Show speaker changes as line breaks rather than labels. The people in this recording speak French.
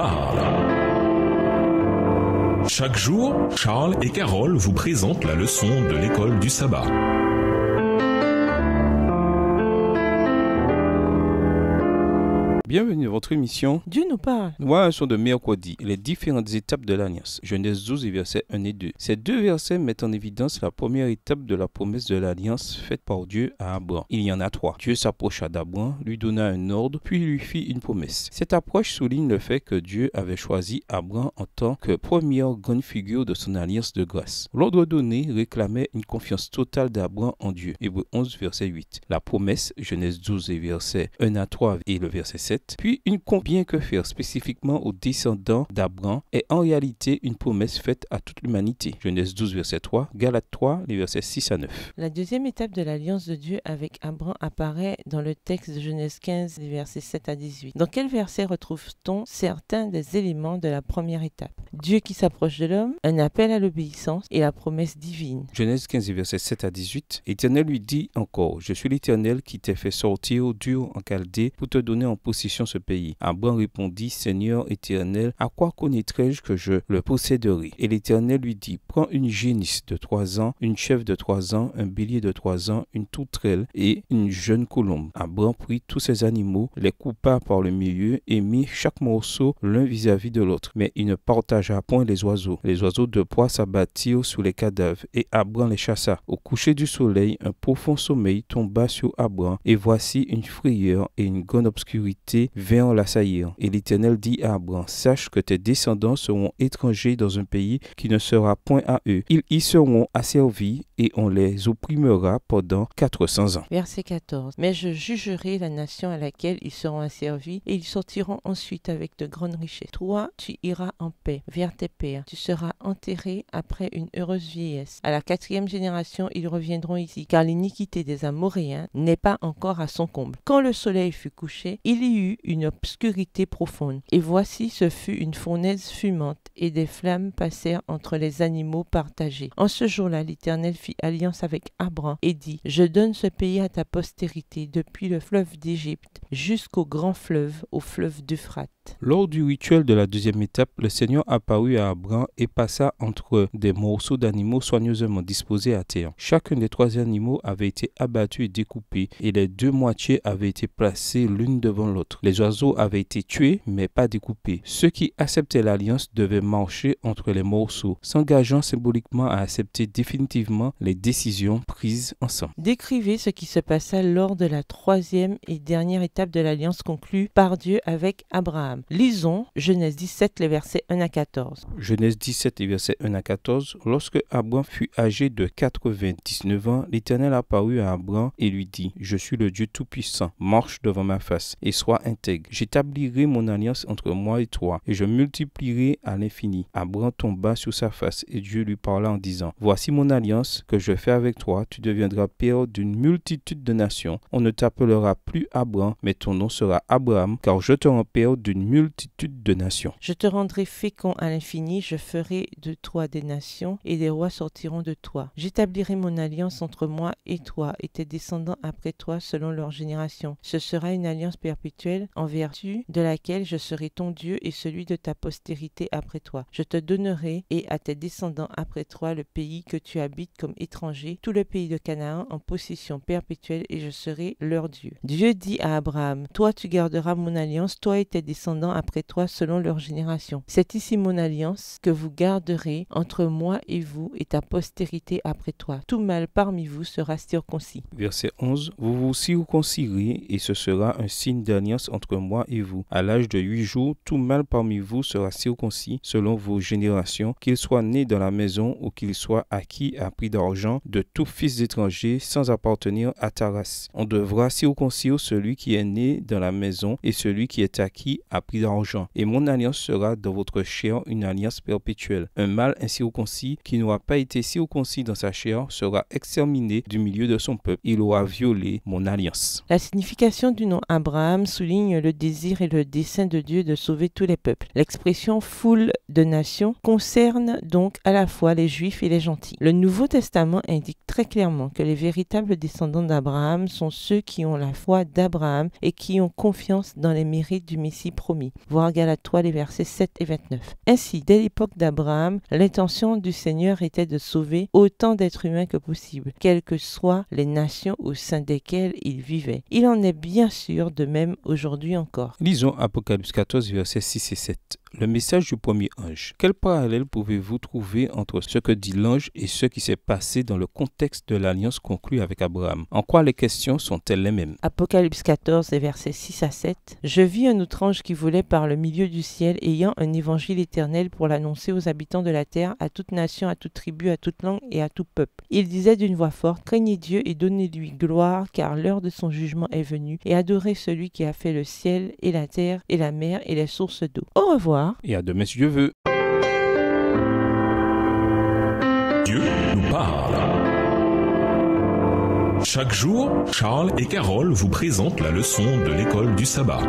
parle. Chaque jour, Charles et Carole vous présentent la leçon de l'école du sabbat.
Bienvenue dans votre émission
Dieu nous parle.
Voilà sont de mercredi, les différentes étapes de l'Alliance. Genèse 12 et versets 1 et 2. Ces deux versets mettent en évidence la première étape de la promesse de l'Alliance faite par Dieu à Abraham. Il y en a trois. Dieu s'approcha d'Abraham, lui donna un ordre, puis lui fit une promesse. Cette approche souligne le fait que Dieu avait choisi Abraham en tant que première grande figure de son alliance de grâce. L'ordre donné réclamait une confiance totale d'Abraham en Dieu. Hébreux 11, verset 8. La promesse, Genèse 12 et versets 1 à 3 et le verset 7. Puis une bien que faire spécifiquement aux descendants d'Abraham est en réalité une promesse faite à toute l'humanité. Genèse 12, verset 3, Galates 3, les versets 6 à 9.
La deuxième étape de l'alliance de Dieu avec Abraham apparaît dans le texte de Genèse 15, les versets 7 à 18. Dans quel verset retrouve-t-on certains des éléments de la première étape? Dieu qui s'approche de l'homme, un appel à l'obéissance et la promesse divine.
Genèse 15, versets 7 à 18. L'Éternel lui dit encore, je suis l'Éternel qui t'ai fait sortir d'Ur en Chaldée pour te donner en possession ce pays. Abraham répondit, Seigneur éternel, à quoi connaîtrai-je que je le posséderai? Et l'Éternel lui dit, prends une génisse de 3 ans, une chèvre de 3 ans, un bélier de 3 ans, une tourterelle et une jeune colombe. Abraham prit tous ces animaux, les coupa par le milieu et mit chaque morceau l'un vis-à-vis de l'autre. Mais il ne partagea point les oiseaux. Les oiseaux de proie s'abattirent sur les cadavres et Abraham les chassa. Au coucher du soleil, un profond sommeil tomba sur Abraham et voici une frayeur et une grande obscurité vint l'assaillir. Et l'Éternel dit à Abraham, sache que tes descendants seront étrangers dans un pays qui ne sera point à eux. Ils y seront asservis et on les opprimera pendant 400 ans.
Verset 14. Mais je jugerai la nation à laquelle ils seront asservis et ils sortiront ensuite avec de grandes richesses. Toi, tu iras en paix vers tes pères. Tu seras enterré après une heureuse vieillesse. À la 4e génération, ils reviendront ici, car l'iniquité des Amoréens n'est pas encore à son comble. Quand le soleil fut couché, il y eut une obscurité profonde. Et voici, ce fut une fournaise fumante, et des flammes passèrent entre les animaux partagés. En ce jour-là, l'Éternel fit alliance avec Abraham et dit, je donne ce pays à ta postérité, depuis le fleuve d'Égypte jusqu'au grand fleuve, au fleuve d'Euphrate.
Lors du rituel de la deuxième étape, le Seigneur apparut à Abraham et passa entre des morceaux d'animaux soigneusement disposés à terre. Chacun des 3 animaux avait été abattu et découpé, et les 2 moitiés avaient été placées l'une devant l'autre. Les oiseaux avaient été tués, mais pas découpés. Ceux qui acceptaient l'alliance devaient marcher entre les morceaux, s'engageant symboliquement à accepter définitivement les décisions prises ensemble.
Décrivez ce qui se passa lors de la 3e et dernière étape de l'alliance conclue par Dieu avec Abraham. Lisons Genèse 17, les versets 1 à 14.
Genèse 17, les versets 1 à 14. Lorsque Abraham fut âgé de 99 ans, l'Éternel apparut à Abraham et lui dit, je suis le Dieu Tout-Puissant, marche devant ma face et sois intègre. J'établirai mon alliance entre moi et toi et je multiplierai à l'infini. Abraham tomba sur sa face et Dieu lui parla en disant, voici mon alliance que je fais avec toi, tu deviendras père d'une multitude de nations. On ne t'appellera plus Abraham, mais ton nom sera Abraham, car je te rends père d'une multitude de nations.
Je te rendrai fécond à l'infini, je ferai de toi des nations, et des rois sortiront de toi. J'établirai mon alliance entre moi et toi, et tes descendants après toi selon leur génération. Ce sera une alliance perpétuelle, en vertu de laquelle je serai ton Dieu et celui de ta postérité après toi. Je te donnerai, et à tes descendants après toi, le pays que tu habites comme étranger, tout le pays de Canaan en possession perpétuelle, et je serai leur Dieu. Dieu dit à Abraham, toi tu garderas mon alliance, toi et tes descendants après toi selon leur génération. C'est ici mon alliance que vous garderez entre moi et vous et ta postérité après toi. Tout mâle parmi vous sera circoncis.
Verset 11. Vous vous circoncirez et ce sera un signe d'alliance entre moi et vous. À l'âge de 8 jours, tout mâle parmi vous sera circoncis selon vos générations, qu'il soit né dans la maison ou qu'il soit acquis à prix d'argent de tout fils d'étranger sans appartenir à ta race. On devra circoncire celui qui est né dans la maison et celui qui est acquis à prix d'argent. Et mon alliance sera dans votre chair une alliance perpétuelle. Un mâle incirconcis qui n'aura pas été circoncis dans sa chair sera exterminé du milieu de son peuple. Il aura violé mon alliance.
La signification du nom Abraham souligne souligne le désir et le dessein de Dieu de sauver tous les peuples. L'expression foule de nations concerne donc à la fois les Juifs et les gentils. Le Nouveau Testament indique très clairement que les véritables descendants d'Abraham sont ceux qui ont la foi d'Abraham et qui ont confiance dans les mérites du Messie promis. Voir Galates 3, les versets 7 et 29. Ainsi, dès l'époque d'Abraham, l'intention du Seigneur était de sauver autant d'êtres humains que possible, quelles que soient les nations au sein desquelles ils vivaient. Il en est bien sûr de même aujourd'hui encore.
Lisons Apocalypse 14, versets 6 et 7. Le message du premier ange. Quel parallèle pouvez-vous trouver entre ce que dit l'ange et ce qui s'est passé dans le contexte de l'alliance conclue avec Abraham? En quoi les questions sont-elles les mêmes?
Apocalypse 14, versets 6 à 7. Je vis un autre ange qui volait par le milieu du ciel, ayant un évangile éternel pour l'annoncer aux habitants de la terre, à toute nation, à toute tribu, à toute langue et à tout peuple. Il disait d'une voix forte, craignez Dieu et donnez-lui gloire, car l'heure de son jugement est venue, et adorez celui qui a fait le ciel et la terre et la mer et les sources d'eau. Au revoir.
Et à demain si Dieu veut.
Dieu nous parle. Chaque jour, Charles et Carole vous présentent la leçon de l'école du sabbat.